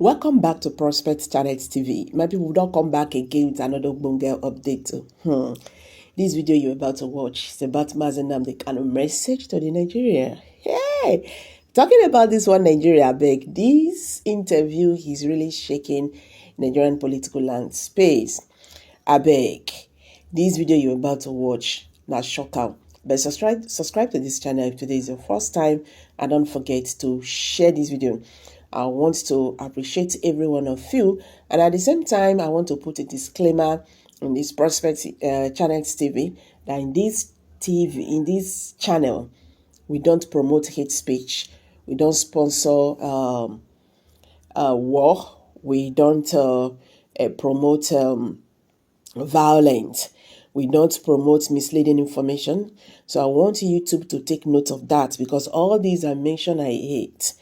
Welcome back to Prospect Channels TV. My people, don't come back again with another Bunga update. This video you're about to watch is about Mazenam, the kind of message to the Nigeria. Hey, talking about this one Nigeria, I beg. This interview is really shaking Nigerian political landscape. I beg. This video you're about to watch, now shock out. But subscribe to this channel if today is your first time, and don't forget to share this video. I want to appreciate every one of you, and at the same time I want to put a disclaimer in this Prospect Channels TV that in this channel we don't promote hate speech, we don't sponsor war, we don't promote violence, we don't promote misleading information. So I want YouTube to take note of that, because all these I mentioned I hate.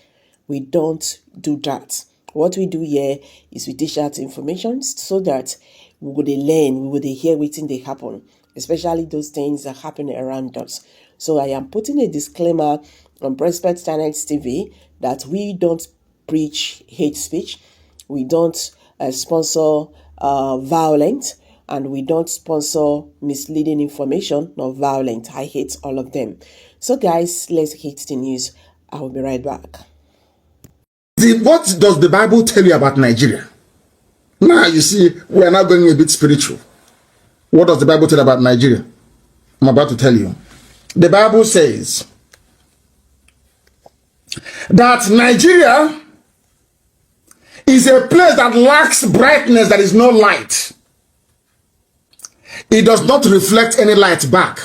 We don't do that. What we do here is we dish out information so that we would learn, we would hear what they happen, especially those things that happen around us. So I am putting a disclaimer on Prospect Channels TV that we don't preach hate speech, we don't sponsor violence, and we don't sponsor misleading information nor violence. I hate all of them. So guys, let's hit the news. I will be right back. What does the Bible tell you about Nigeria? Now you see, we are now going a bit spiritual. What does the Bible tell about Nigeria? I'm about to tell you. The Bible says that Nigeria is a place that lacks brightness, that is no light. It does not reflect any light back.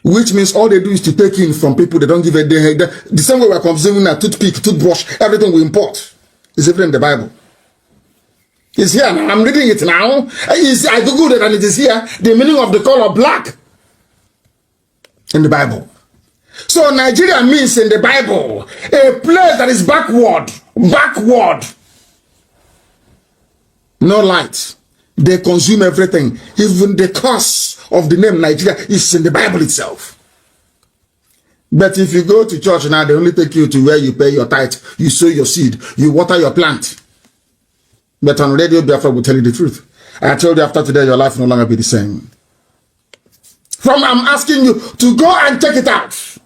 Which means all they do is to take in from people. They don't give a day. The same way we're consuming a toothpick, toothbrush, everything we import is even in the Bible. It's here now. I'm reading it now. I googled it and it is here. The meaning of the color black in the Bible. So Nigeria means in the Bible a place that is backward. No light. They consume everything. Even the curse of the name Nigeria is in the Bible itself. But if you go to church now, they only take you to where you pay your tithe, you sow your seed, you water your plant. But on Radio Biafra will tell you the truth. I told you after today, your life will no longer be the same. I'm asking you to go and check it out.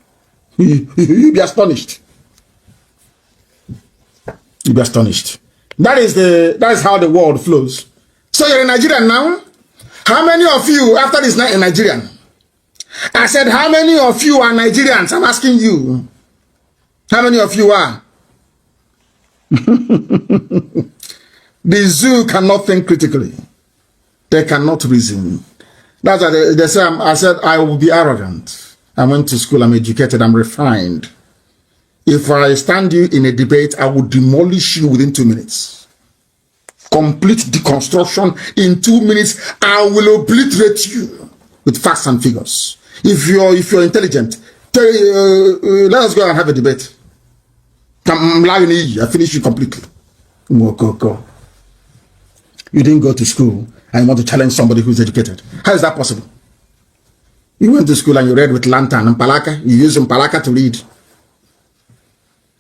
You'll be astonished. You'll be astonished. That is how the world flows. So you're in Nigeria now? How many of you, after this night, in Nigerian? I said, how many of you are Nigerians? I'm asking you. How many of you are? The zoo cannot think critically. They cannot reason. That's why they say, I said, I will be arrogant. I went to school, I'm educated, I'm refined. If I stand you in a debate, I will demolish you within 2 minutes. Complete deconstruction in 2 minutes. I will obliterate you with facts and figures. If you're intelligent, let us go and have a debate. I finish you completely. Go. You didn't go to school and you want to challenge somebody who's educated. How is that possible? You went to school and you read with lantern and palaka. You used palaka to read.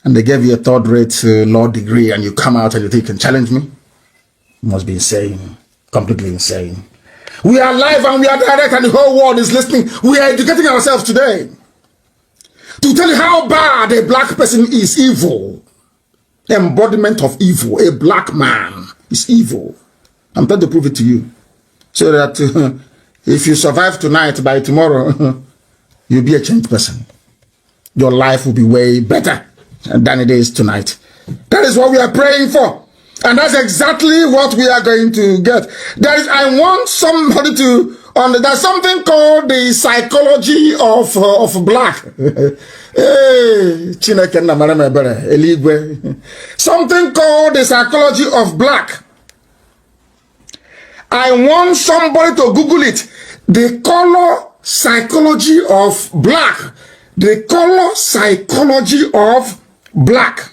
And they gave you a third-rate law degree, and you come out and you think you can challenge me? Must be insane, completely insane. We are live and we are direct, and the whole world is listening. We are educating ourselves today to tell you how bad a black person is. Evil, embodiment of evil. A black man is evil. I'm trying to prove it to you, so that if you survive tonight, by tomorrow you'll be a changed person. Your life will be way better than it is tonight. That is what we are praying for. And that's exactly what we are going to get. I want somebody to there's something called the psychology of black. Something called the psychology of black. I want somebody to Google it. The color psychology of black. The color psychology of black.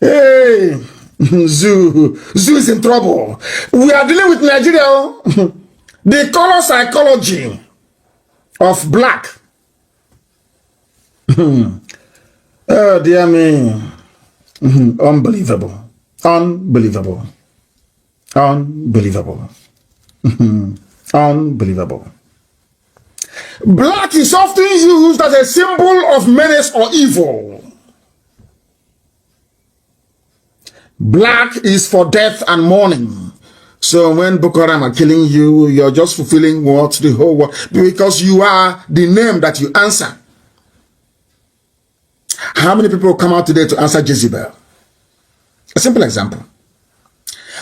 Hey, Zoo is in trouble. We are dealing with Nigeria. The color psychology of black. Oh, dear me. Unbelievable. Unbelievable. Unbelievable. Unbelievable. Black is often used as a symbol of menace or evil. Black is for death and mourning. So when Boko Haram are killing you, you're just fulfilling what the whole world, because you are the name that you answer. How many people come out today to answer Jezebel? A simple example.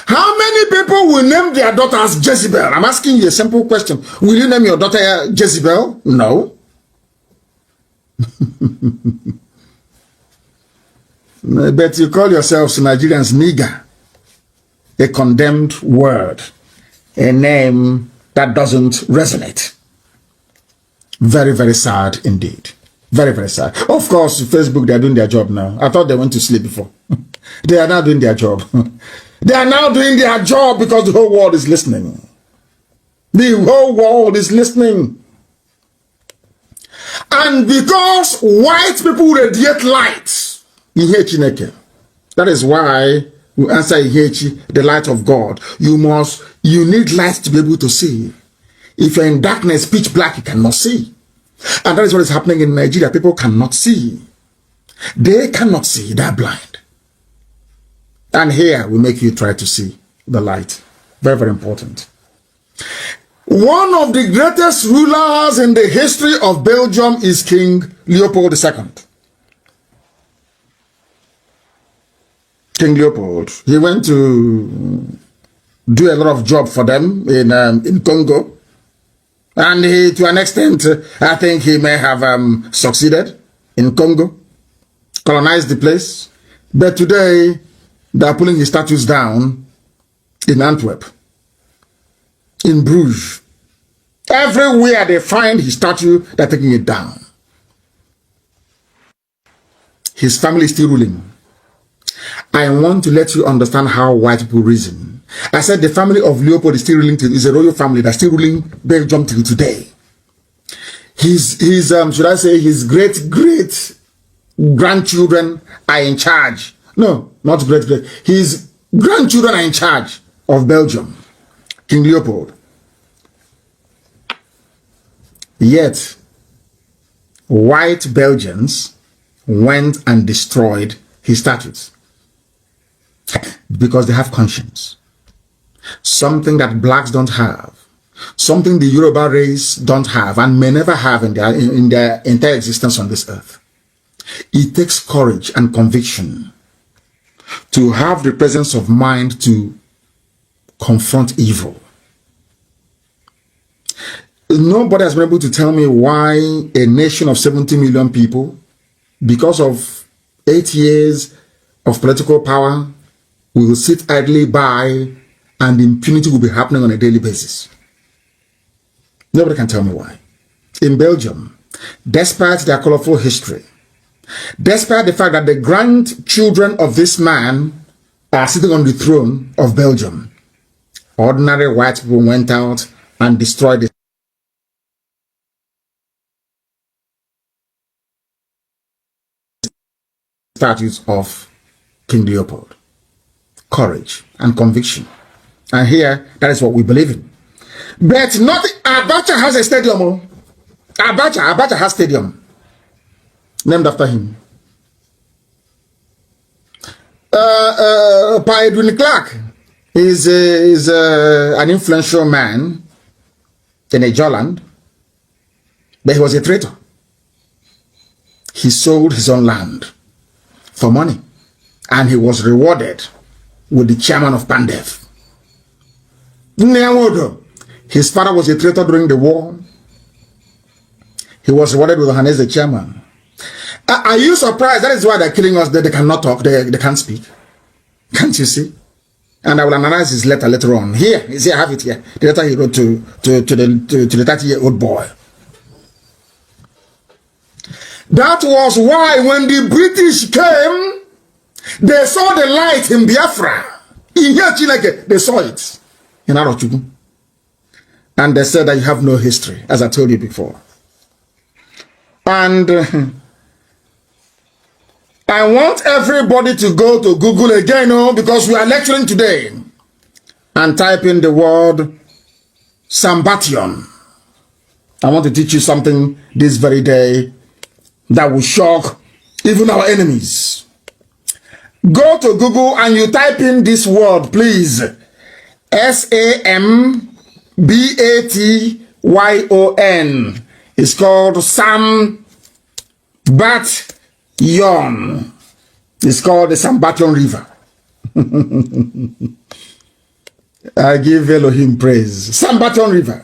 How many people will name their daughter as Jezebel? I'm asking you a simple question. Will you name your daughter Jezebel? No. But you call yourselves Nigerians nigger. A condemned word. A name that doesn't resonate. Very, very sad indeed. Very, very sad. Of course, Facebook, they are doing their job now. I thought they went to sleep before. They are now doing their job. They are now doing their job because the whole world is listening. The whole world is listening. And because white people radiate light, that is why we answer the light of God. You need light to be able to see. If you're in darkness, pitch black, you cannot see. And that is what is happening in Nigeria. People cannot see. They cannot see. They're blind. And here we make you try to see the light. Very, very important. One of the greatest rulers in the history of Belgium is King Leopold II. King Leopold. He went to do a lot of job for them in Congo. And he, to an extent, I think he may have succeeded in Congo, colonized the place. But today, they are pulling his statues down in Antwerp, in Bruges. Everywhere they find his statue, they're taking it down. His family is still ruling. I want to let you understand how white people reason. I said the family of Leopold is still ruling, is a royal family that's still ruling Belgium till today. Should I say, his great-grandchildren are in charge. No, not great. His grandchildren are in charge of Belgium. King Leopold. Yet, white Belgians went and destroyed his statues. Because they have conscience. Something that blacks don't have. Something the Yoruba race don't have and may never have in their entire existence on this earth. It takes courage and conviction to have the presence of mind to confront evil. Nobody has been able to tell me why a nation of 70 million people, because of 8 years of political power, will sit idly by and impunity will be happening on a daily basis. Nobody can tell me why. In Belgium, despite their colorful history, despite the fact that the grandchildren of this man are sitting on the throne of Belgium, ordinary white people went out and destroyed the statues of King Leopold. Courage and conviction. And here, that is what we believe in. But not Abacha has a stadium. Abacha has stadium named after him. Pa Edwin Clark is an influential man in a Joland, but he was a traitor. He sold his own land for money, and he was rewarded with the chairman of Pandef. His father was a traitor during the war. He was rewarded with Hannes, the chairman. Are you surprised? That is why they're killing us. They cannot talk. They can't speak. Can't you see? And I will analyze his letter later on. Here, you see, I have it here. The letter he wrote to the 30-year-old boy. That was why when the British came, they saw the light in Biafra. In here, Chineke, they saw it in Arochukwu. And they said that you have no history, as I told you before. And I want everybody to go to Google again, because we are lecturing today, and type in the word Sambation. I want to teach you something this very day that will shock even our enemies. Go to Google and you type in this word, please. Sambation. It's called Sambation. It's called the Sambation River. I give Elohim praise. Sambation River.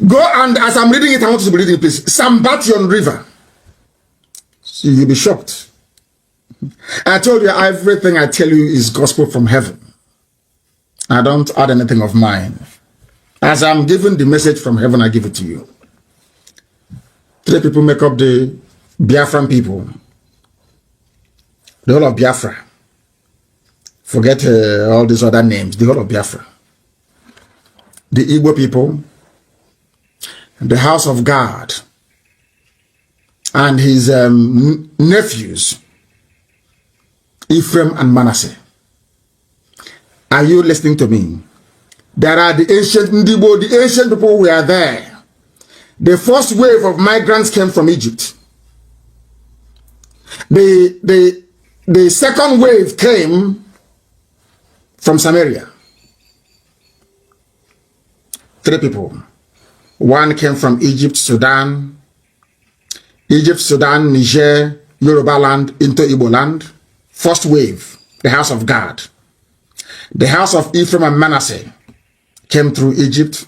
Go, and as I'm reading it, I want you to be reading it, please. Sambation River. So you'll be shocked. I told you everything I tell you is gospel from heaven. I don't add anything of mine. As I'm giving the message from heaven, I give it to you. 3 people make up the Biafran people. The whole of Biafra. Forget all these other names. The whole of Biafra. The Igbo people. The house of God. And his nephews. Ephraim and Manasseh. Are you listening to me? There are the ancient Ndibo, the ancient people were there. The first wave of migrants came from Egypt. The second wave came from Samaria. 3 people. One came from Egypt, Sudan, Niger, Yoruba land into Igbo land. First wave, the house of God. The house of Ephraim and Manasseh came through Egypt,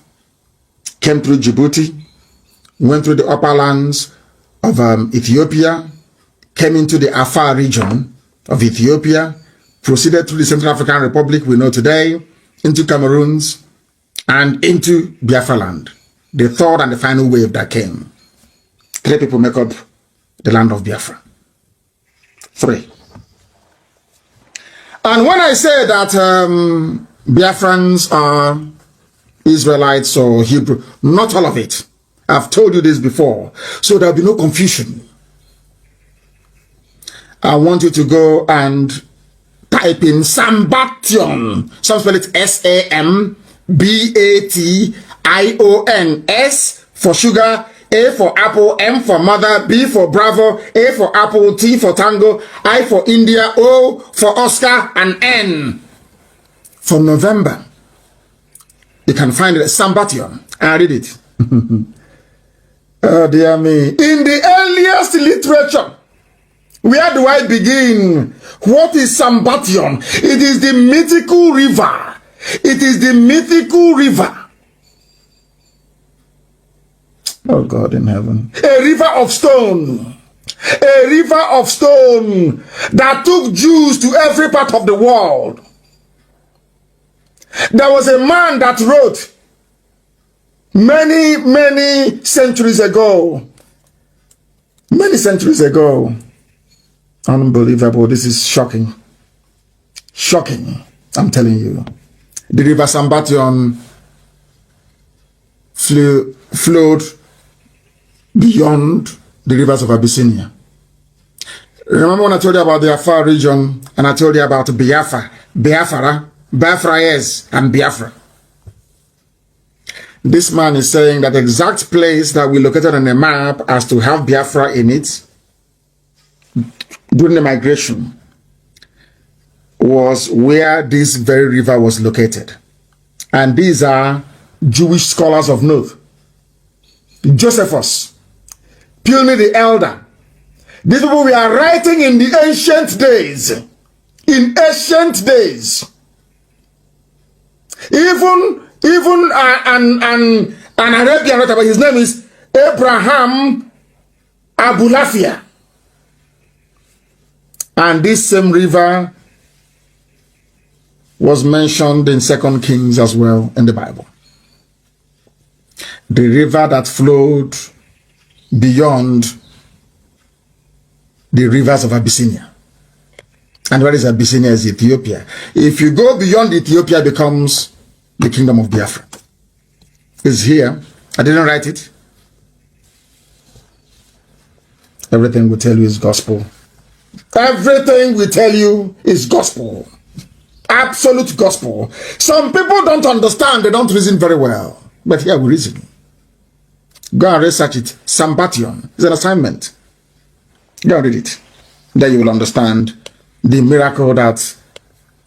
came through Djibouti, went through the upper lands of Ethiopia, came into the Afar region of Ethiopia, proceeded through the Central African Republic we know today, into Cameroons, and into Biafra land. The third and the final wave that came. 3 people make up the land of Biafra. 3. And when I say that Biafrans are Israelites or Hebrew, not all of it. I've told you this before, so there'll be no confusion. I want you to go and type in Sambation. Some spell it S-A-M-B-A-T-I-O-N. S for sugar, A for apple, M for mother, B for Bravo, A for apple, T for tango, I for India, O for Oscar, and N for November. You can find it at Sambation. I read it. Oh dear me. In the earliest literature, where do I begin? What is Sambation? It is the mythical river. It is the mythical river. Oh God in heaven. A river of stone. A river of stone that took Jews to every part of the world. There was a man that wrote many centuries ago. Many centuries ago. Unbelievable. This is shocking. Shocking. I'm telling you. The river Sambation flowed beyond the rivers of Abyssinia. Remember when I told you about the Afar region and I told you about Biafra, yes, and Biafra. This man is saying that the exact place that we located on the map as to have Biafra in it during the migration was where this very river was located. And these are Jewish scholars of note. Josephus, Pliny the Elder. These people we are writing in the ancient days. In ancient days. Even an Arabian writer, his name is Abraham Abulafia. And this same river was mentioned in 2 Kings as well in the Bible. The river that flowed beyond the rivers of Abyssinia. And where is Abyssinia? Is Ethiopia. If you go beyond Ethiopia, it becomes the kingdom of Biafra. It's here. I didn't write it. Everything we tell you is gospel. Everything we tell you is gospel. Absolute gospel. Some people don't understand, they don't reason very well. But here we reason. Go and research it. Sambation is an assignment. Go and read it. Then you will understand the miracle that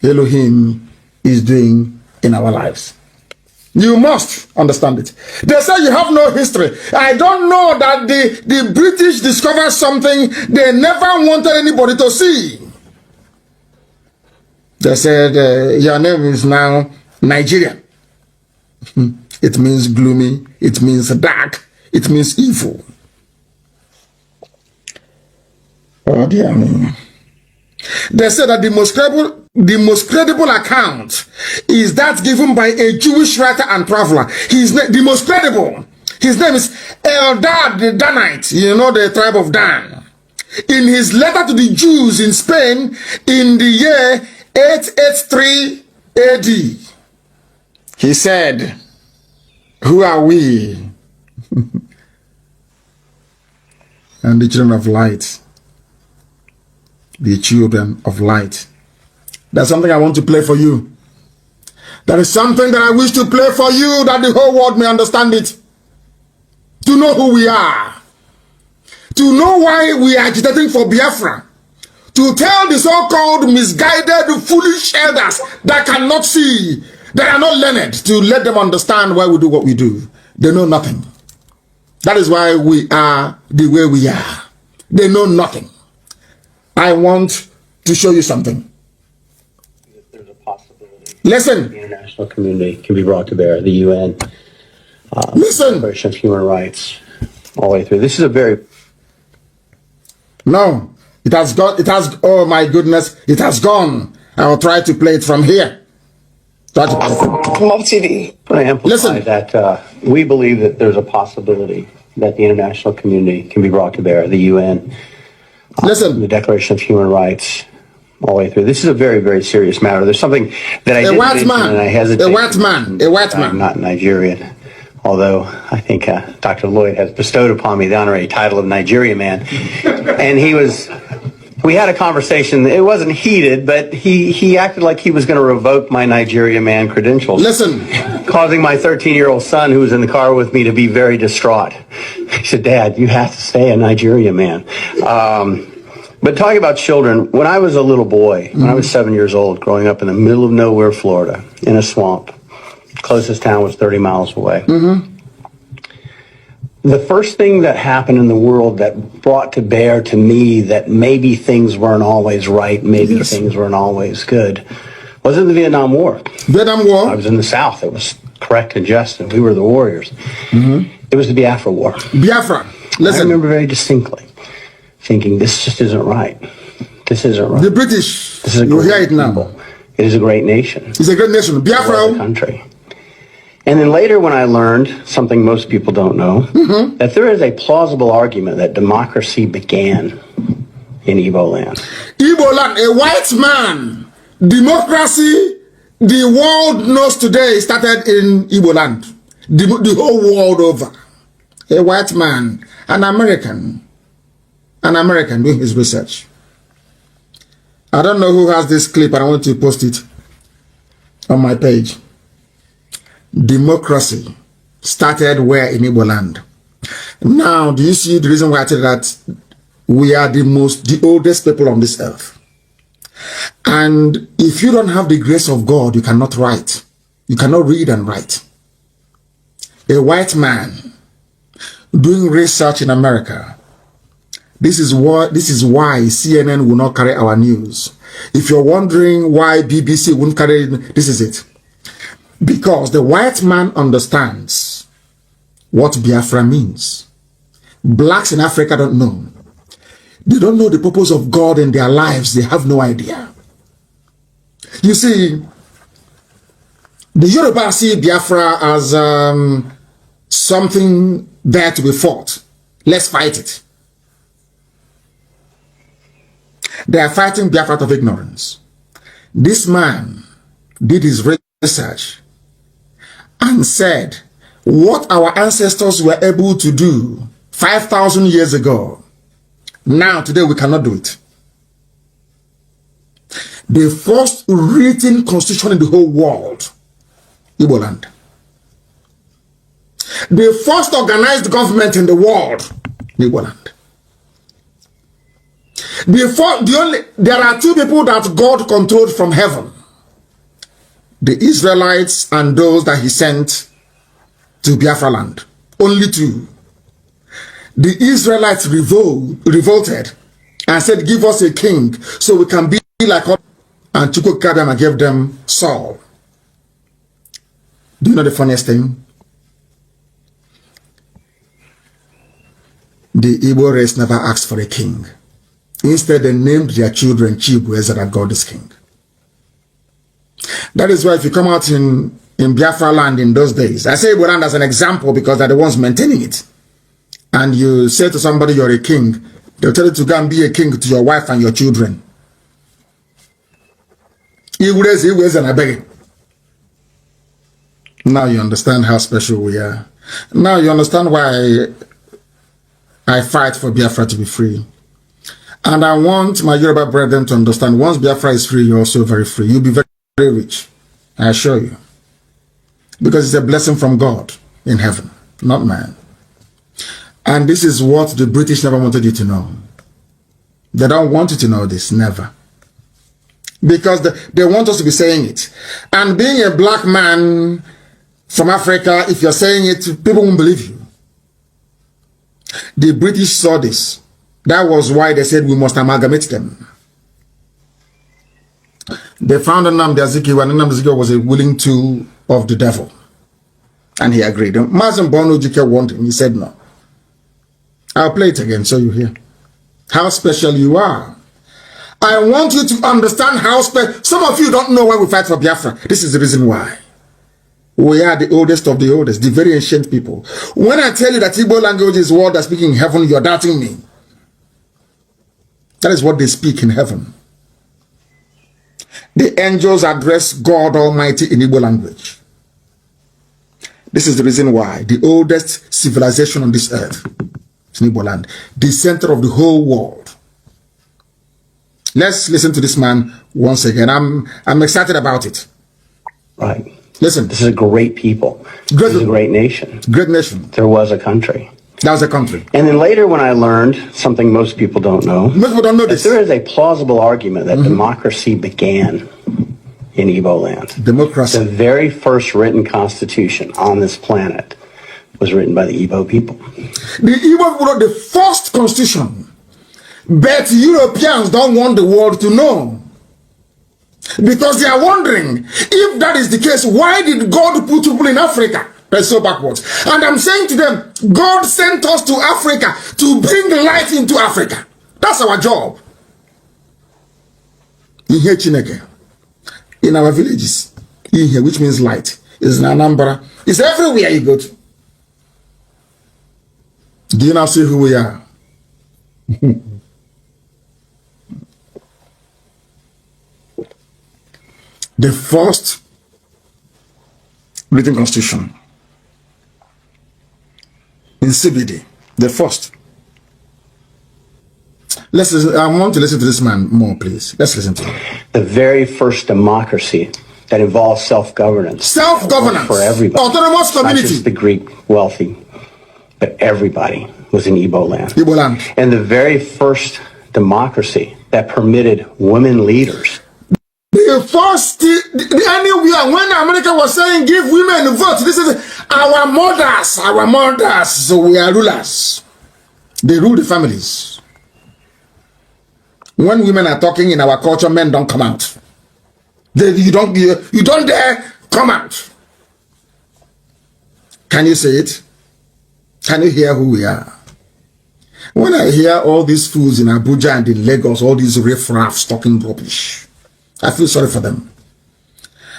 Elohim is doing in our lives. You must understand it. They say you have no history. I don't know that the British discovered something they never wanted anybody to see. They said, your name is now Nigeria. It means gloomy. It means dark. It means evil. Oh dear me. They said that the most credible account is that given by a Jewish writer and traveler. The most credible. His name is Eldad the Danite. You know, the tribe of Dan. In his letter to the Jews in Spain in the year 883 AD, he said, who are we? And the children of light. The children of light. There's something I want to play for you. There is something that I wish to play for you that the whole world may understand it. To know who we are. To know why we are agitating for Biafra. To tell the so-called misguided, foolish elders that cannot see, that are not learned, to let them understand why we do what we do. They know nothing. That is why we are the way we are. They know nothing. I want to show you something. There's a possibility. Listen. The international community can be brought to bear. The UN. Listen. Declaration of Human Rights. All the way through. This is a very... No. It has gone. It has. Oh my goodness. It has gone. I will try to play it from here. Mob TV. I amplify Listen. that we believe that there's a possibility that the international community can be brought to bear. The UN. Listen. The Declaration of Human Rights. All the way through. This is a very, very serious matter. There's something that I didn't mention, and I hesitate. A white man. A white man. I'm not Nigerian. Although I think Dr. Lloyd has bestowed upon me the honorary title of Nigeria man. And we had a conversation. It wasn't heated, but he acted like he was going to revoke my Nigeria man credentials. Listen. Causing my 13-year-old son, who was in the car with me, to be very distraught. He said, Dad, you have to stay a Nigeria man. But talking about children, when I was a little boy, when I was 7 years old, growing up in the middle of nowhere, Florida, in a swamp, closest town was 30 miles away. The first thing that happened in the world that brought to bear to me that maybe things weren't always right, maybe things weren't always good, wasn't the Vietnam War. Vietnam War? I was in the South. It was correct and just, and we were the warriors. It was the Biafra War. Biafra. Listen. I remember very distinctly thinking, this just isn't right. This isn't right. The British. This is a you great hear it now. people. It is a great nation. It's a great nation. Biafra. Country. And then later when I learned, something most people don't know, that there is a plausible argument that democracy began in Igbo land. Igbo land, a white man. Democracy, the world knows today, started in Igbo land. The whole world over. A white man, an American doing his research. I don't know who has this clip, and I want to post it on my page. Democracy started where in Igbo land? Now, do you see the reason why I tell you that we are the oldest people on this earth? And if you don't have the grace of God, you cannot write. You cannot read and write. A white man doing research in America. This is why CNN will not carry our news. If you're wondering why BBC won't carry it, this is it. Because the white man understands what Biafra means. Blacks in Africa don't know. They don't know the purpose of God in their lives. They have no idea. You see, the Yoruba see Biafra as something there to be fought. Let's fight it. They are fighting Biafra out of ignorance. This man did his research and said what our ancestors were able to do 5,000 years ago, Now, today, we cannot do it. The first written constitution in the whole world, Igbo land. The first organized government in the world, Igbo land. There are two people that God controlled from heaven. The Israelites and those that he sent to Biafra land. Only two. The Israelites revolted and said, give us a king so we can be like us. And Chukwukabiyama gave them Saul. Do you know the funniest thing? The Igbo race never asked for a king. Instead, they named their children Chibueze, that God is king. That is why if you come out in Biafra land in those days, I say Igbo land as an example because they're the ones maintaining it. And you say to somebody you're a king, they'll tell you to go and be a king to your wife and your children. Now you understand how special we are. Now you understand why I fight for Biafra to be free. And I want my Yoruba brethren to understand, once Biafra is free, you're also very free. You'll be very, very rich. I assure you. Because it's a blessing from God in heaven, not man. And this is what the British never wanted you to know. They don't want you to know this, never. Because they want us to be saying it. And being a black man from Africa, if you're saying it, people won't believe you. The British saw this. That was why they said we must amalgamate them. They found Nnamdi Azikiwe, and Nnamdi Azikiwe was a willing tool of the devil. And he agreed. Mazen Bono Jike wanted him. He said no. I'll play it again so you hear how special you are. I want you to understand how special. Some of you don't know why we fight for Biafra. This is the reason why. We are the oldest of the oldest, the very ancient people. When I tell you that Igbo language is what they speak in heaven, you're doubting me. That is what they speak in heaven. The angels address God Almighty in Igbo language. This is the reason why the oldest civilization on this earth is in Igbo land, the center of the whole world. Let's listen to this man once again. I'm excited about it. Right. Listen. This is a great people. This is a great nation. Great nation. There was a country. That was a country. And then later when I learned something most people don't know. Most people don't know this. There is a plausible argument that democracy began in Igbo land. Democracy. The very first written constitution on this planet was written by the Igbo people. The Igbo wrote the first constitution. But Europeans don't want the world to know. Because they are wondering, if that is the case, why did God put people in Africa? That's so backwards. And I'm saying to them, God sent us to Africa to bring light into Africa. That's our job. In here, Chineke, in our villages, in here, which means light, is in Anambra. It's everywhere you go to. Do you now see who we are? The first written constitution in CBD, the first. Let's listen. I want to listen to this man more, please. Let's listen to him. The very first democracy that involves self-governance. Self-governance for everybody. Autonomous community. Not just the Greek wealthy, but everybody was in Igbo land. Igbo land. And the very first democracy that permitted women leaders. The first, anywhere when America was saying give women a vote, this is our mothers, so we are rulers. They rule the families. When women are talking in our culture, men don't come out. You don't dare come out. Can you say it? Can you hear who we are? When I hear all these fools in Abuja and in Lagos, all these riffraffs talking rubbish, I feel sorry for them.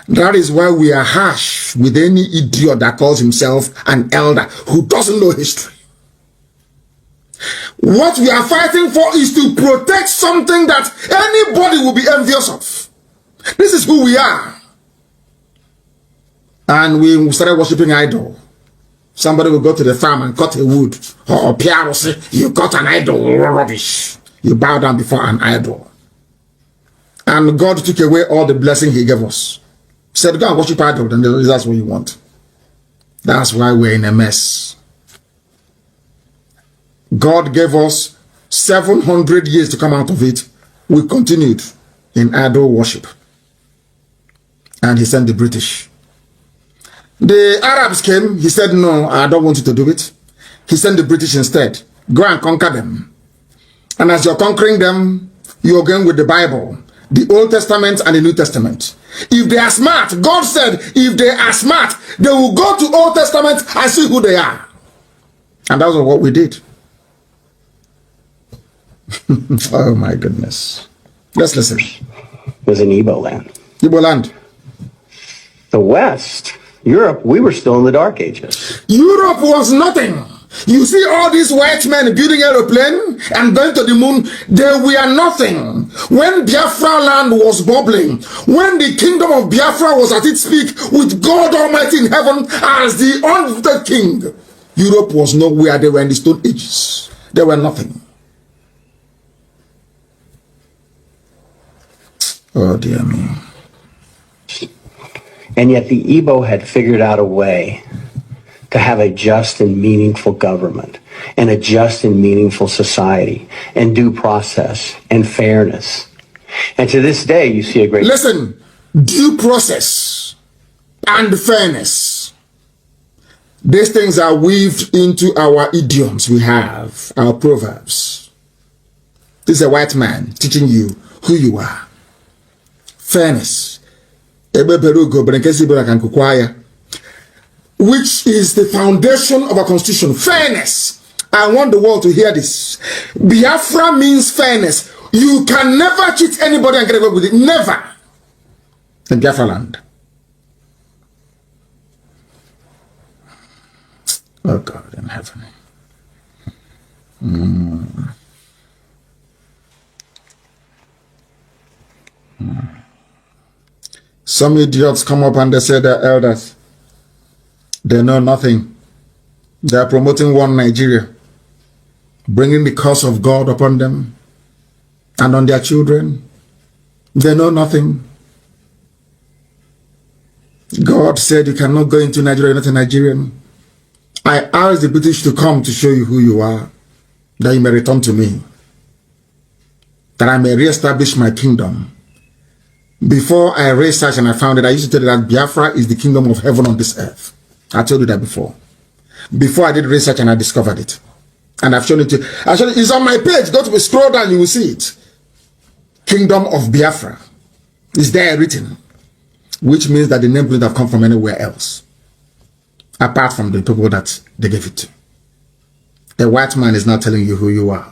That is why we are harsh with any idiot that calls himself an elder who doesn't know history. What we are fighting for is to protect something that anybody will be envious of. This is who we are. And we started worshiping idol. Somebody will go to the farm and cut a wood. Or Pierre will say, you cut an idol, rubbish. You bow down before an idol. And God took away all the blessing he gave us. Said, go and worship idol, then that's what you want. That's why we're in a mess. God gave us 700 years to come out of it. We continued in idol worship. And he sent the British. The Arabs came. He said, no, I don't want you to do it. He sent the British instead. Go and conquer them. And as you're conquering them, you're going with the Bible, the Old Testament and the New Testament. If they are smart, God said, if they are smart, they will go to Old Testament and see who they are. And that was what we did. Oh my goodness. Let's listen. It was in Igbo land. Igbo land. The West, Europe, we were still in the Dark Ages. Europe was nothing. You see all these white men building aeroplane and going to the moon, they were nothing. When Biafra land was bubbling, when the kingdom of Biafra was at its peak with God Almighty in heaven as the unlimited king, Europe was nowhere. They were in the Stone Ages. They were nothing. Oh dear me. And yet the Igbo had figured out a way to have a just and meaningful government and a just and meaningful society and due process and fairness. And to this day, you see a great... Listen, due process and fairness. These things are weaved into our idioms we have, our proverbs. This is a white man teaching you who you are. Fairness. Which is the foundation of our constitution. Fairness. I want the world to hear this. Biafra means fairness. You can never cheat anybody and get away with it. Never. In Biafra land. Oh God in heaven. Some idiots come up and they say they're elders. They know nothing. They are promoting one Nigeria, bringing the curse of God upon them and on their children. They know nothing. God said you cannot go into Nigeria, you're not a Nigerian. I asked the British to come to show you who you are, that you may return to me, that I may reestablish my kingdom. Before I researched and I found it, I used to tell you that Biafra is the kingdom of heaven on this earth. I told you that before. Before I did research and I discovered it. And I've shown it to you. Actually, it's on my page. Go to scroll down, you will see it. Kingdom of Biafra is there written. Which means that the name couldn't have come from anywhere else. Apart from the people that they gave it to. A white man is not telling you who you are.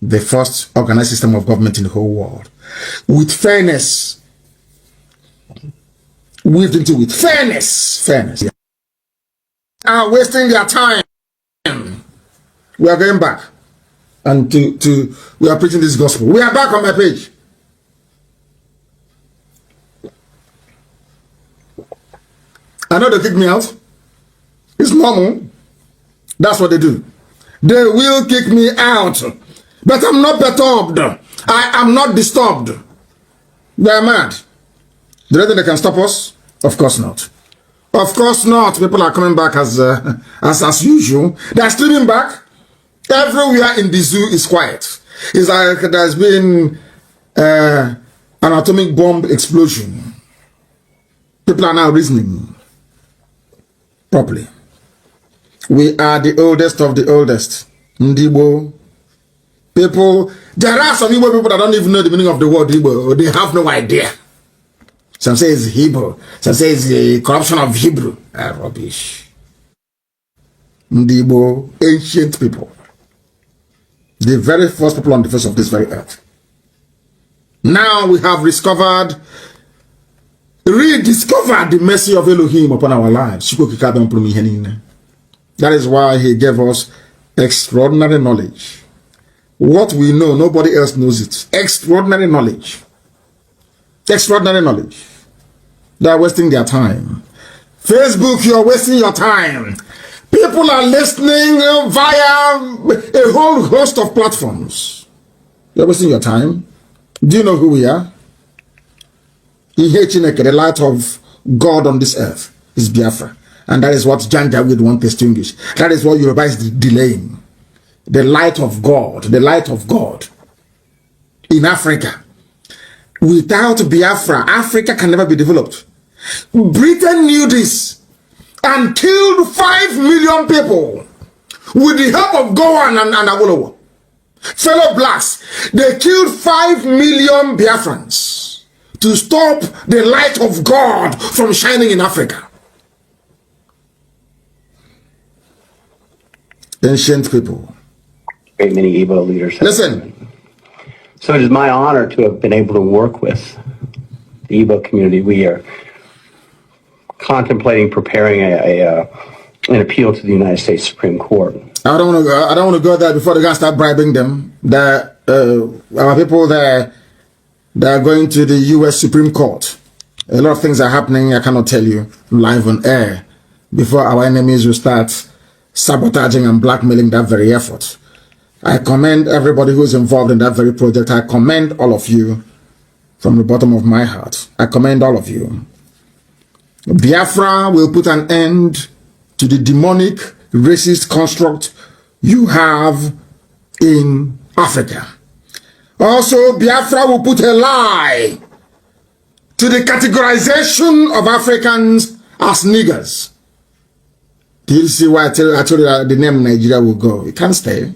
The first organized system of government in the whole world. With fairness. Weaved into it. Fairness. Fairness. Yeah. Are wasting their time. We are going back. And we are preaching this gospel. We are back on my page. I know they kick me out. It's normal. That's what they do. They will kick me out. But I'm not perturbed. I am not disturbed. They are mad. Do you think they can stop us? Of course not. Of course not. People are coming back as usual. They are streaming back. Everywhere in the zoo is quiet. It's like there's been an atomic bomb explosion. People are now reasoning properly. We are the oldest of the oldest. Ndibo. People, there are some Igbo people that don't even know the meaning of the word Igbo. They have no idea. Some say it's Hebrew. Some say it's the corruption of Hebrew. Rubbish. Ndibo, ancient people. The very first people on the face of this very earth. Now we have rediscovered the mercy of Elohim upon our lives. That is why he gave us extraordinary knowledge. What we know, nobody else knows it. Extraordinary knowledge. Extraordinary knowledge. They are wasting their time. Facebook, you're wasting your time. People are listening via a whole host of platforms. You're wasting your time. Do you know who we are? The light of God on this earth is Biafra. And that is what Janja would want to distinguish. That is what Yoruba is delaying. The light of God. The light of God. In Africa. Without Biafra, Africa can never be developed. Britain knew this and killed 5 million people with the help of Gowan and Awolowo. Fellow blacks, they killed 5 million Biafrans to stop the light of God from shining in Africa. Ancient people. Great many Igbo leaders. Listen. So it is my honor to have been able to work with the Igbo community. We are contemplating preparing an appeal to the United States Supreme Court. I don't want to go there before they start bribing them. That our people there, they are going to the U.S. Supreme Court. A lot of things are happening. I cannot tell you live on air before our enemies will start sabotaging and blackmailing that very effort. I commend everybody who is involved in that very project. I commend all of you from the bottom of my heart. I commend all of you. Biafra will put an end to the demonic, racist construct you have in Africa. Also, Biafra will put a lie to the categorization of Africans as niggers. Do you see why I told you that the name Nigeria will go? It can't stay.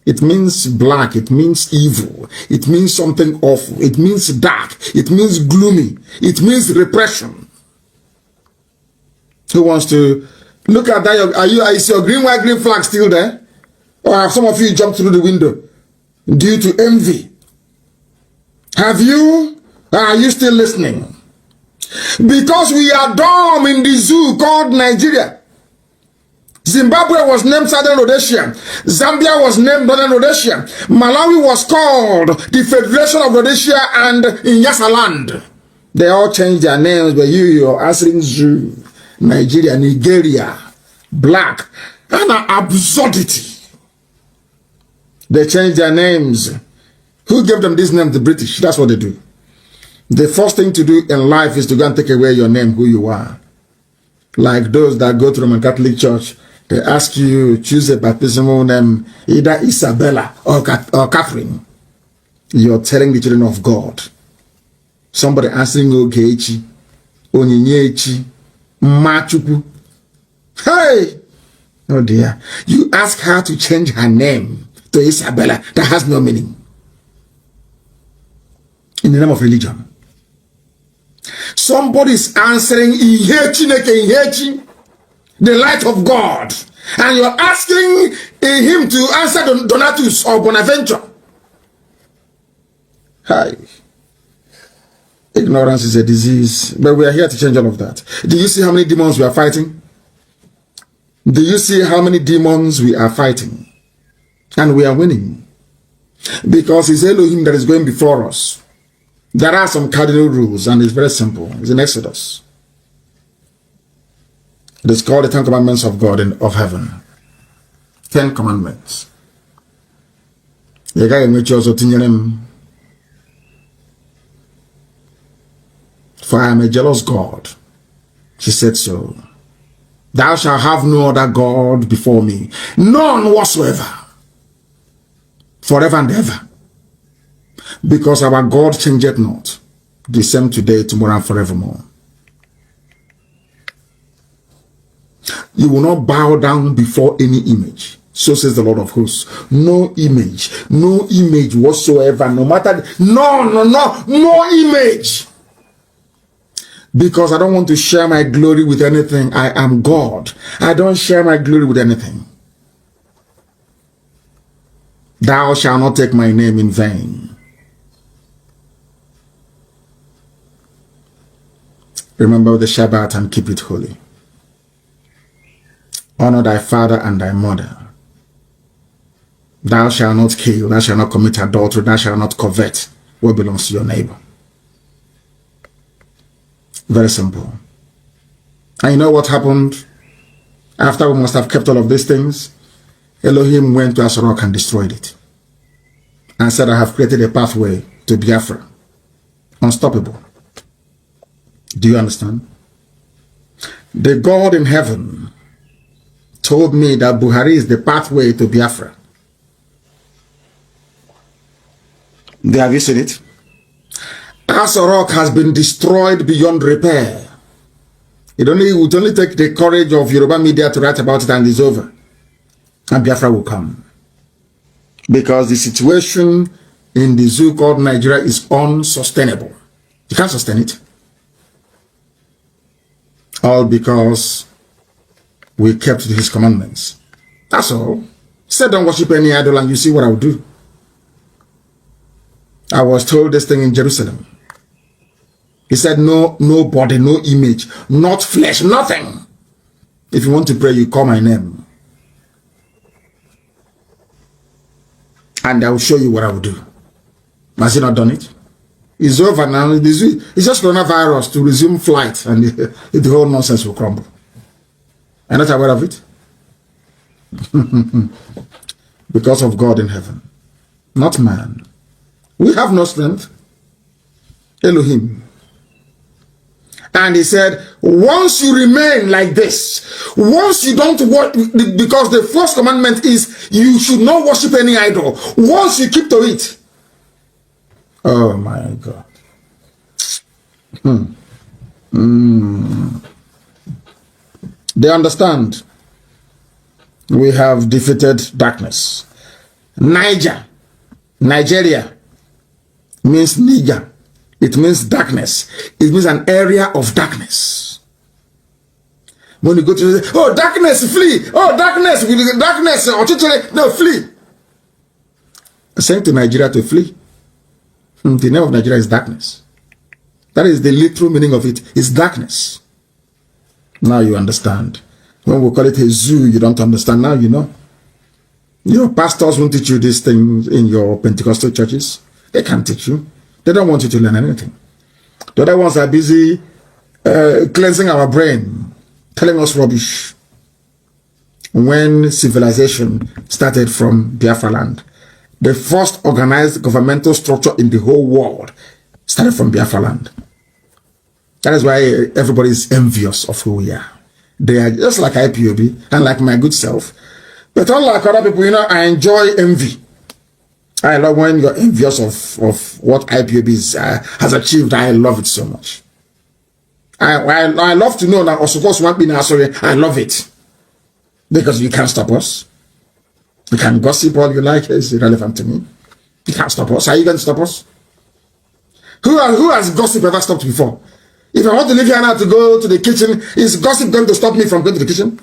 It means black. It means evil. It means something awful. It means dark. It means gloomy. It means repression. Who wants to look at that? Is your green, white, green flag still there? Or have some of you jumped through the window due to envy? Have you? Are you still listening? Because we are dumb in the zoo called Nigeria. Zimbabwe was named Southern Rhodesia. Zambia was named Northern Rhodesia. Malawi was called the Federation of Rhodesia and Nyasaland. They all changed their names, but you're answering zoo. Nigeria, Nigeria, black, and an absurdity. They changed their names. Who gave them this name? The British. That's what they do. The first thing to do in life is to go and take away your name, who you are. Like those that go to Roman Catholic Church, they ask you choose a baptismal name, either Isabella or Catherine. You're telling the children of God. Somebody answering Ogechi, Onyinyechi, Machupu. Hey! Oh dear. You ask her to change her name to Isabella. That has no meaning. In the name of religion. Somebody's answering Ihechi, the light of God. And you're asking him to answer Donatus or Bonaventure. Hi. Ignorance is a disease. But we are here to change all of that. Do you see how many demons we are fighting? Do you see how many demons we are fighting? And we are winning. Because it's Elohim that is going before us. There are some cardinal rules, and it's very simple. It's in Exodus. It is called the 10 Commandments of God and of heaven. 10 Commandments. The guy in which also for I am a jealous God. She said so. Thou shalt have no other God before me. None whatsoever. Forever and ever. Because our God changeth not. The same today, tomorrow, and forevermore. You will not bow down before any image. So says the Lord of hosts. No image. No image whatsoever. No matter. No image. Because I don't want to share my glory with anything. I am God. I don't share my glory with anything. Thou shalt not take my name in vain. Remember the Shabbat and keep it holy. Honor thy father and thy mother. Thou shalt not kill. Thou shalt not commit adultery. Thou shalt not covet what belongs to your neighbor. Very simple. And you know what happened after we must have kept all of these things? Elohim went to Asorok and destroyed it. And said, I have created a pathway to Biafra. Unstoppable. Do you understand? The God in heaven told me that Buhari is the pathway to Biafra. Have you seen it? Asorok has been destroyed beyond repair. It would only take the courage of Yoruba media to write about it and it's over. And Biafra will come. Because the situation in the zoo called Nigeria is unsustainable. You can't sustain it. All because we kept his commandments. That's all. He said, don't worship any idol and you see what I will do. I was told this thing in Jerusalem. He said, no, nobody, no image, not flesh, nothing. If you want to pray, you call my name. And I will show you what I will do. Has he not done it? It's over now. It's just coronavirus to resume flight and the whole nonsense will crumble. Are you not aware of it? Because of God in heaven, not man. We have no strength. Elohim. And he said, once you remain like this, once you don't work, because the first commandment is you should not worship any idol. Once you keep to it. Oh my God. They understand. We have defeated darkness. Nigeria means Niger. It means darkness. It means an area of darkness. When you go to the, oh, darkness, flee. Oh, darkness, no, flee. Same to Nigeria to flee. The name of Nigeria is darkness. That is the literal meaning of it. It's darkness. Now you understand. When we call it a zoo, you don't understand. Now you know. Your pastors won't teach you these things in your Pentecostal churches. They can't teach you. They don't want you to learn anything. The other ones are busy cleansing our brain, telling us rubbish. When civilization started from Biafra land, the first organized governmental structure in the whole world started from Biafra land. That is why everybody is envious of who we are. They are just like IPOB and like my good self. But unlike other people, you know, I enjoy envy. I love when you're envious of what IPOB has achieved. I love it so much. I love to know that Osokos won't be sorry. I love it. Because you can't stop us. You can gossip all you like. It's irrelevant to me. You can't stop us. Are you going to stop us? Who has gossip ever stopped before? If I want to leave here now to go to the kitchen, is gossip going to stop me from going to the kitchen?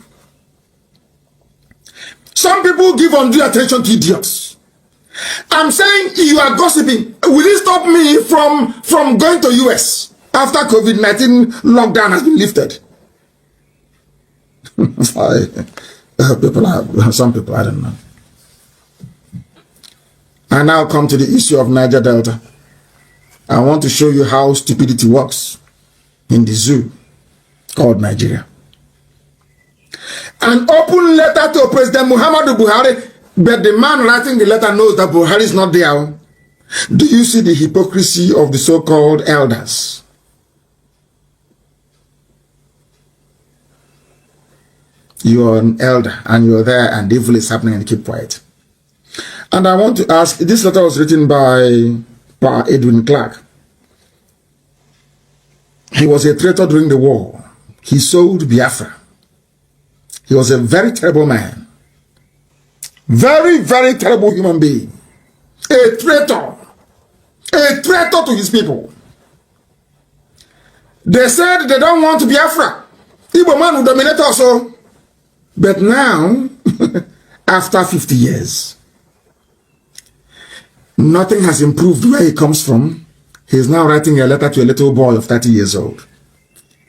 Some people give undue attention to idiots. I'm saying you are gossiping. Will it stop me from going to US after COVID-19 lockdown has been lifted? Some people, I don't know. I now come to the issue of Niger Delta. I want to show you how stupidity works in the zoo called Nigeria. An open letter to President Muhammadu Buhari, but the man writing the letter knows that Buhari is not there. Do you see the hypocrisy of the so-called elders? You are an elder and you're there and evil is happening and you keep quiet. And I want to ask, this letter was written by Edwin Clark. He was a traitor during the war. He sold Biafra. He was a very terrible man. Very, very terrible human being. A traitor. A traitor to his people. They said they don't want Biafra. Igbo man will dominate also. But now, after 50 years, nothing has improved where he comes from. He's now writing a letter to a little boy of 30 years old.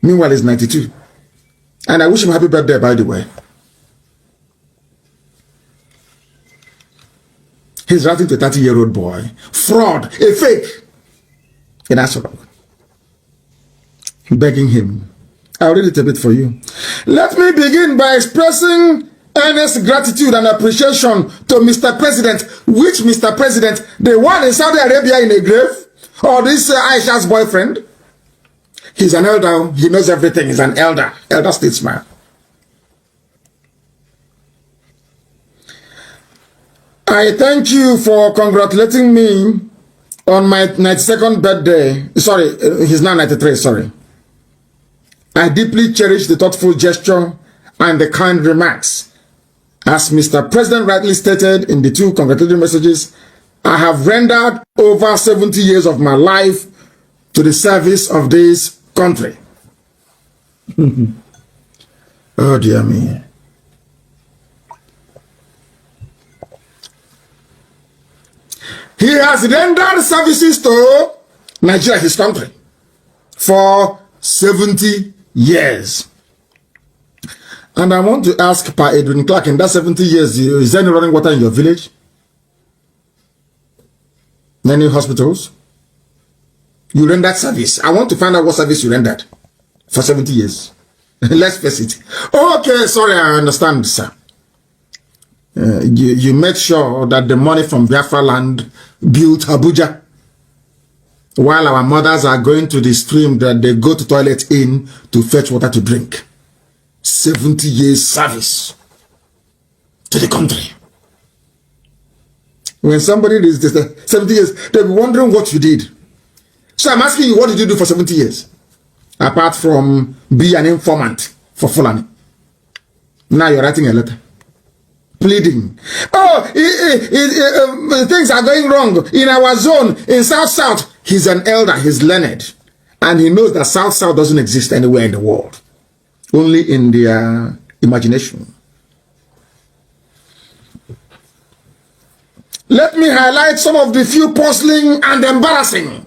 Meanwhile, he's 92. And I wish him happy birthday, by the way. He's writing to a 30-year-old boy. Fraud, a fake. In Asorok. Begging him, I'll read it a bit for you. Let me begin by expressing earnest gratitude and appreciation to Mr. President. Which Mr. President? The one in Saudi Arabia in a grave? Or this Aisha's boyfriend? He's an elder. He knows everything. He's an elder statesman. I thank you for congratulating me on my 92nd birthday. Sorry, he's now 93, sorry. I deeply cherish the thoughtful gesture and the kind remarks. As Mr. President rightly stated in the 2 congratulatory messages, I have rendered over 70 years of my life to the service of this country. Oh dear me. He has rendered services to Nigeria, his country, for 70 years. And I want to ask Pa Edwin Clark, in that 70 years, is there any running water in your village? Any hospitals? You rendered service. I want to find out what service you rendered for 70 years. Let's face it. Okay, sorry, I understand, sir. You made sure that the money from Biafra land built Abuja, while our mothers are going to the stream that they go to toilet in to fetch water to drink. 70 years service to the country. When somebody is 70 years, they'll be wondering what you did. So I'm asking you, what did you do for 70 years? Apart from be an informant for Fulani. Now you're writing a letter. Pleading. Oh, things are going wrong in our zone, in South. He's an elder, he's learned. And he knows that South doesn't exist anywhere in the world. Only in their imagination. Let me highlight some of the few puzzling and embarrassing.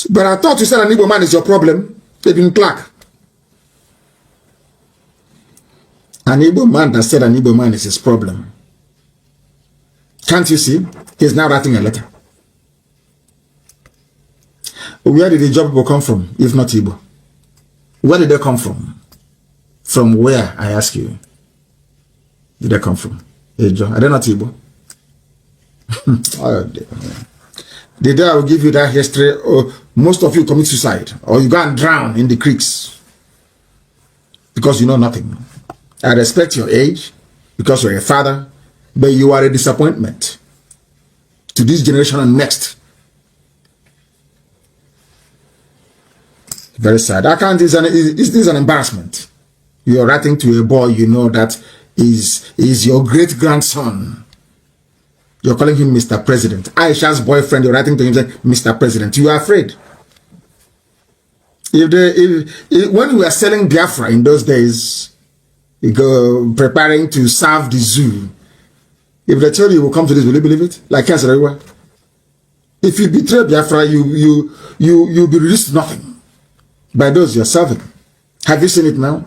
But I thought you said an Igbo man is your problem. Edwin Clark. An Igbo man that said an Igbo man is his problem. Can't you see? He's now writing a letter. Where did the job people come from, if not Igbo? Where did they come from? From where, I ask you? Did they come from? Ejo. Are they not Igbo? Oh, the day I will give you that history, most of you commit suicide, or you go and drown in the creeks because you know nothing. I respect your age because you're a father, but you are a disappointment to this generation and next. Very sad. That count is an embarrassment. You are writing to a boy you know that is your great grandson. You're calling him Mr. President. Aisha's boyfriend, you're writing to him saying, Mr. President. You are afraid. When we were selling Biafra in those days, preparing to serve the zoo, if they tell you will come to this, will you believe it? Like cancer everywhere. If you betray Biafra, you'll be released to nothing by those you're serving. Have you seen it now?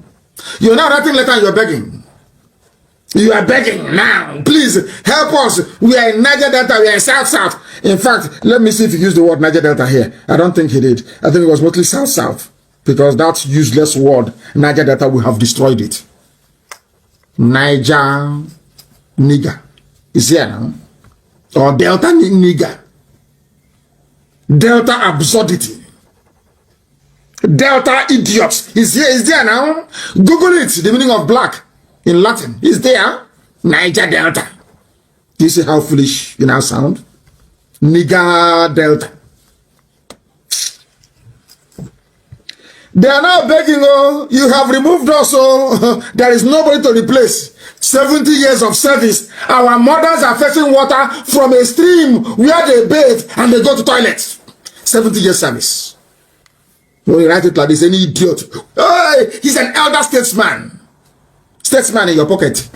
You're now writing letter and you're begging. You are begging now. Please help us. We are in Niger Delta. We are in South. In fact, let me see if you use the word Niger Delta here. I don't think he did. I think it was mostly South. Because that useless word, Niger Delta, we have destroyed it. Niger nigger is here now. Or Delta nigger. Delta absurdity. Delta idiots is here. Is there now. Google it. The meaning of black in Latin is there. Niger Delta. Do you see how foolish you now sound? Nigger Delta. They are now begging, oh, you have removed us, oh, there is nobody to replace. 70 years of service. Our mothers are fetching water from a stream where they bathe and they go to toilets. 70 years service. When you write it like this, any idiot. Oh, he's an elder statesman. Statesman in your pocket.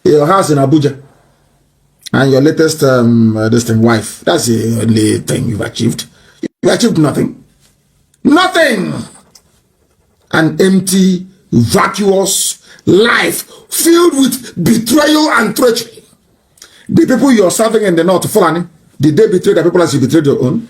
Your house in Abuja. And your latest wife. That's the only thing you've achieved. You've achieved nothing. Nothing. An empty, vacuous life filled with betrayal and treachery. The people you are serving in the north, Fulani, did they betray the people as you betrayed your own?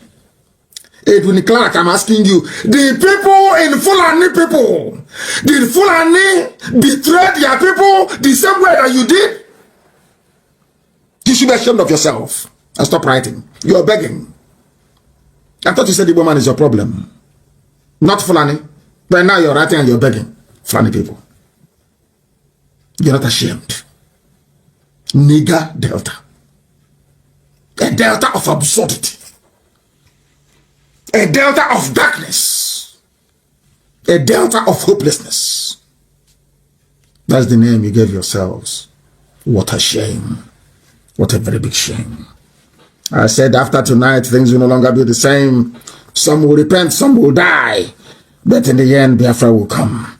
Edwin Clark, I'm asking you, the people in Fulani people, did Fulani betray their people the same way that you did? You should be ashamed of yourself and stop writing. You are begging. I thought you said the woman is your problem, not Fulani. But now you're writing and you're begging Fulani people. You're not ashamed. Nigger Delta. A delta of absurdity. A delta of darkness. A delta of hopelessness. That's the name you gave yourselves. What a shame. What a very big shame. I said after tonight, things will no longer be the same. Some will repent, some will die. But in the end, Biafra will come.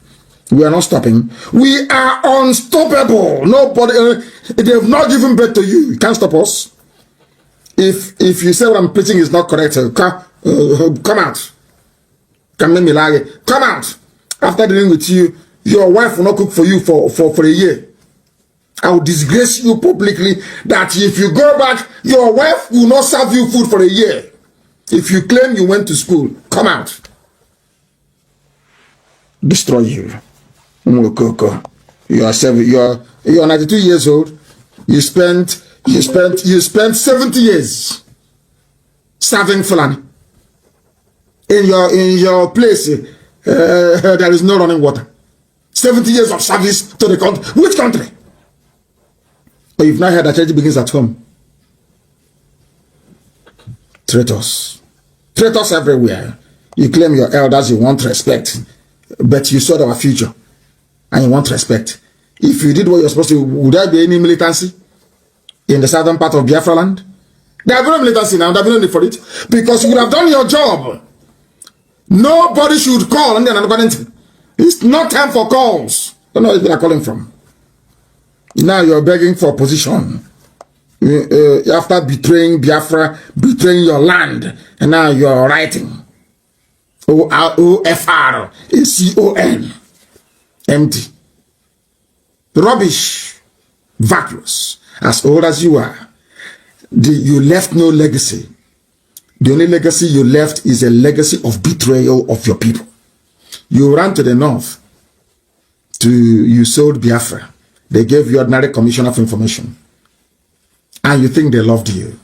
We are not stopping. We are unstoppable. Nobody, they have not given birth to you. You can't stop us. If you say what I'm preaching is not correct, come out. Come out. After dealing with you, your wife will not cook for you for a year. I will disgrace you publicly that if you go back, your wife will not serve you food for a year. If you claim you went to school, come out. Destroy you. You are 92 years old. You spent 70 years serving Fulani. In your place, there is no running water. 70 years of service to the country. Which country? But you've not heard that charity begins at home. Traitors. Traitors everywhere. You claim your elders, you want respect. But you saw our future. And you want respect. If you did what you're supposed to, would there be any militancy in the southern part of Biafra land? There have been no militancy now. There have been no need for it. Because you would have done your job. Nobody should call. And then it's not time for calls. I don't know where they are calling from. Now you're begging for position. After betraying Biafra, betraying your land, and now you're writing. OFRACON. Empty. Rubbish. Vacuous. As old as you are. You left no legacy. The only legacy you left is a legacy of betrayal of your people. You ran to the north. You sold Biafra. They gave you ordinary commissioner of information. And you think they loved you.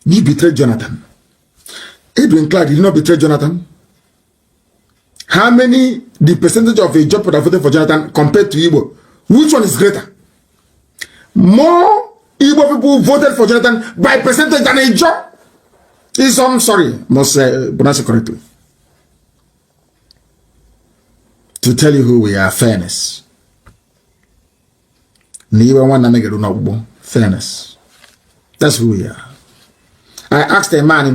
You betrayed Jonathan. Edwin Clark, did you not betray Jonathan? How many, the percentage of a job that voted for Jonathan compared to Igbo? Which one is greater? More Igbo people voted for Jonathan by percentage than a job. I'm sorry, must pronounce it correctly. To tell you who we are, fairness. Fairness. That's who we are. I asked a man,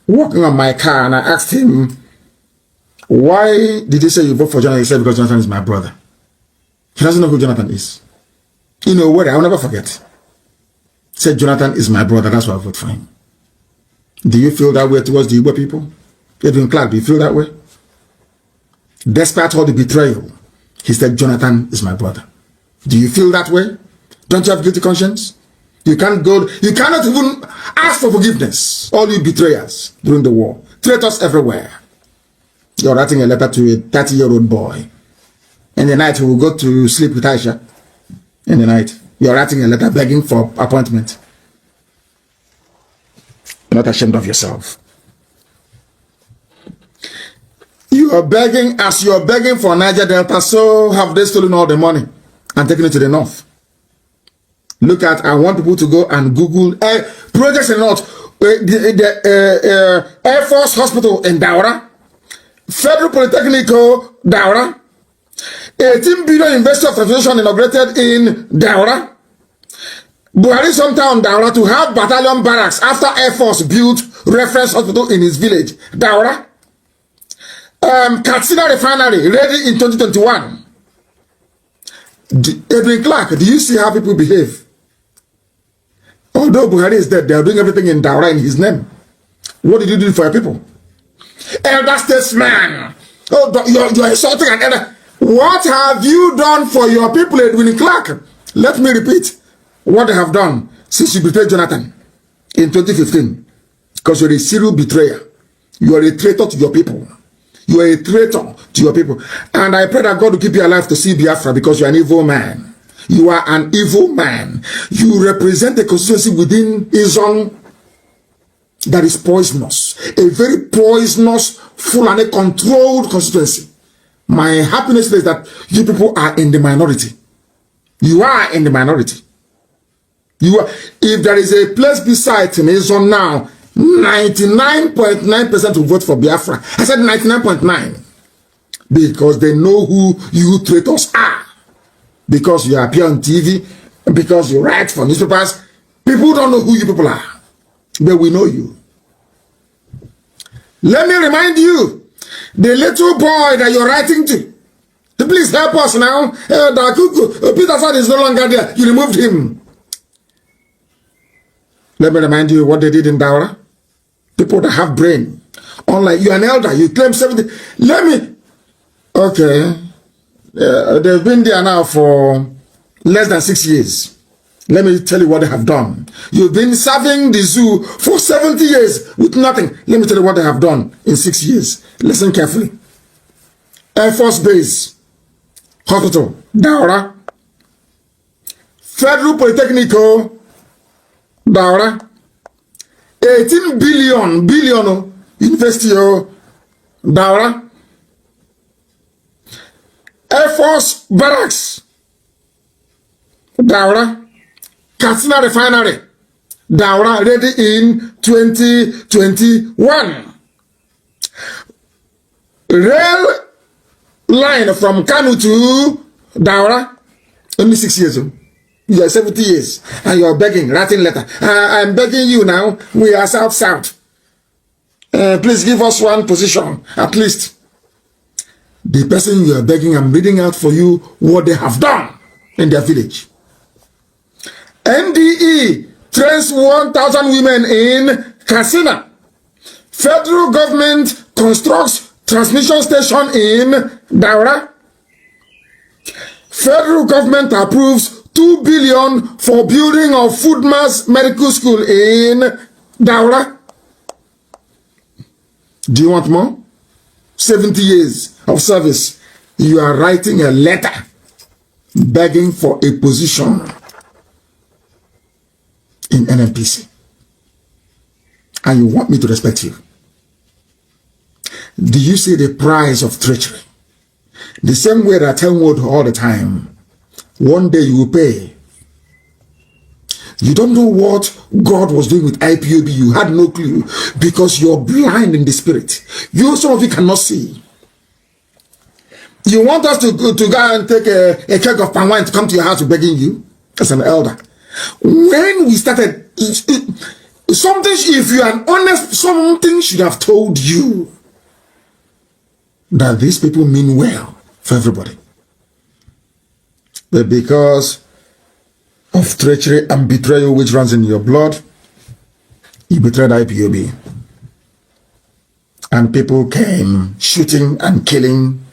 walking on my car, and I asked him, why did you say you vote for Jonathan? He said, because Jonathan is my brother. He doesn't know who Jonathan is. You know what? I'll never forget. He said, Jonathan is my brother. That's why I vote for him. Do you feel that way towards the Igbo people? Edwin Clark, do you feel that way? Despite all the betrayal, he said, Jonathan is my brother. Do you feel that way? Don't you have guilty conscience? You cannot even ask for forgiveness. All you betrayers during the war. Traitors everywhere. You're writing a letter to a 30-year-old boy. In the night, he will go to sleep with Aisha. In the night, you're writing a letter begging for appointment. You're not ashamed of yourself. You are begging, as you're begging for Niger Delta, so have they stolen all the money and taken it to the north. Look at, I want people to go and Google projects in the north. The Air Force Hospital in Daura, Federal Polytechnical Daura, 18 billion investor of transportation inaugurated in Daura, Buhari's hometown Daura to have battalion barracks after Air Force built reference hospital in his village, Daura. Katsina refinery ready in 2021. Edwin Clark, do you see how people behave? Although Buhari is dead, they are doing everything in Daura in his name. What did you do for your people? Elder statesman. Oh, you're insulting an elder. What have you done for your people, Edwin Clark? Let me repeat what they have done since you betrayed Jonathan in 2015. Because you're a serial betrayer. You are a traitor to your people. You are a traitor to your people. And I pray that God will keep you alive to see Biafra, because you are an evil man. You are an evil man. You represent a constituency within Izon that is poisonous. A very poisonous, full and a controlled constituency. My happiness is that you people are in the minority. You are in the minority. You are. If there is a place beside Izon now, 99.9% will vote for Biafra. I said 99.9 because they know who you traitors are. Because you appear on TV, because you write for newspapers, people don't know who you people are, but we know you. Let me remind you, the little boy that you're writing to, please help us now. Peter Sad is no longer there. You removed him. Let me remind you what they did in Daura. People that have brain. Unlike you, an elder, you claim 70. Let me. Okay. They've been there now for less than 6 years. Let me tell you what they have done. You've been serving the zoo for 70 years with nothing. Let me tell you what they have done in 6 years. Listen carefully. Air Force Base, Hospital, Daura. Federal Polytechnico, Daura. 18 billion University Daura. Air Force Barracks, Daura. Katsina Refinery, Daura, ready in 2021. Rail line from KANU to Daura, only 6 years old. You are 70 years and you are begging, writing letter. I'm begging you now. We are South. Please give us one position at least. The person you are begging, I'm reading out for you what they have done in their village. NDE trains 1,000 women in Katsina. Federal government constructs transmission station in Daura. Federal government approves 2 billion for building of Food Mass Medical School in Daura. Do you want more? 70 years of service. You are writing a letter begging for a position in NNPC. And you want me to respect you. Do you see the price of treachery? The same way that I tell you all the time. One day you will pay. You don't know what God was doing with IPOB. You had no clue because you're blind in the spirit. Some of you cannot see. You want us to go and take a keg of palm wine to come to your house begging you as an elder. When we started, something, if you are honest, something should have told you that these people mean well for everybody. But because of treachery and betrayal which runs in your blood, you betrayed IPOB. And people came shooting and killing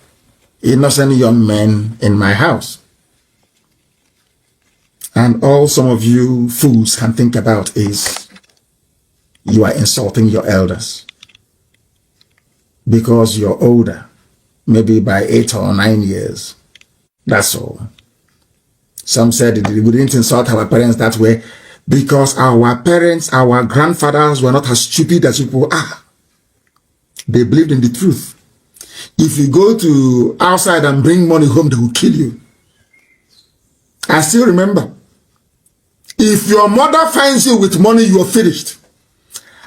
innocent young men in my house. And all some of you fools can think about is you are insulting your elders because you're older, maybe by 8 or 9 years. That's all. Some said we didn't insult our parents that way because our parents, our grandfathers were not as stupid as people are. They believed in the truth. If you go to outside and bring money home, they will kill you. I still remember. If your mother finds you with money, you are finished.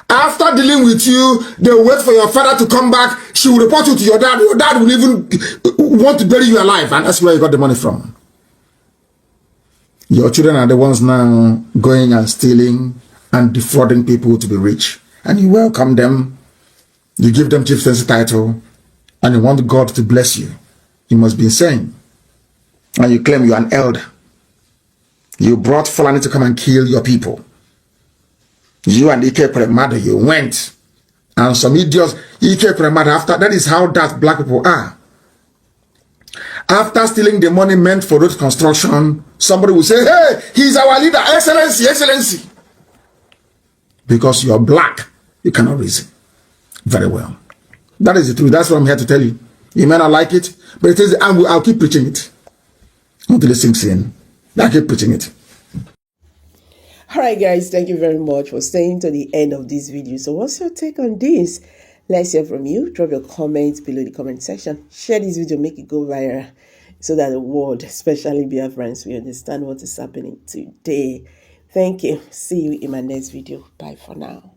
After dealing with you, they will wait for your father to come back. She will report you to your dad. Your dad will even want to bury you alive. And that's where you got the money from. Your children are the ones now going and stealing and defrauding people to be rich. And you welcome them. You give them chieftaincy title. And you want God to bless you. You must be insane. And you claim you are an elder. You brought Fulani to come and kill your people. You and Ike Premada, you went. And some idiots, Ike Premada, after that is how that black people are. After stealing the money meant for road construction, somebody will say, hey, he's our leader, excellency, excellency. Because you're black, you cannot reason. very well. That is the truth. That's what I'm here to tell you. You may not like it, but it is. I'll keep preaching it until it sinks in. I'll keep preaching it. Alright guys, thank you very much for staying to the end of this video. So what's your take on this? Let's hear from you. Drop your comments below the comment section. Share this video, make it go viral so that the world, especially Biafrans, will understand what is happening today. Thank you. See you in my next video. Bye for now.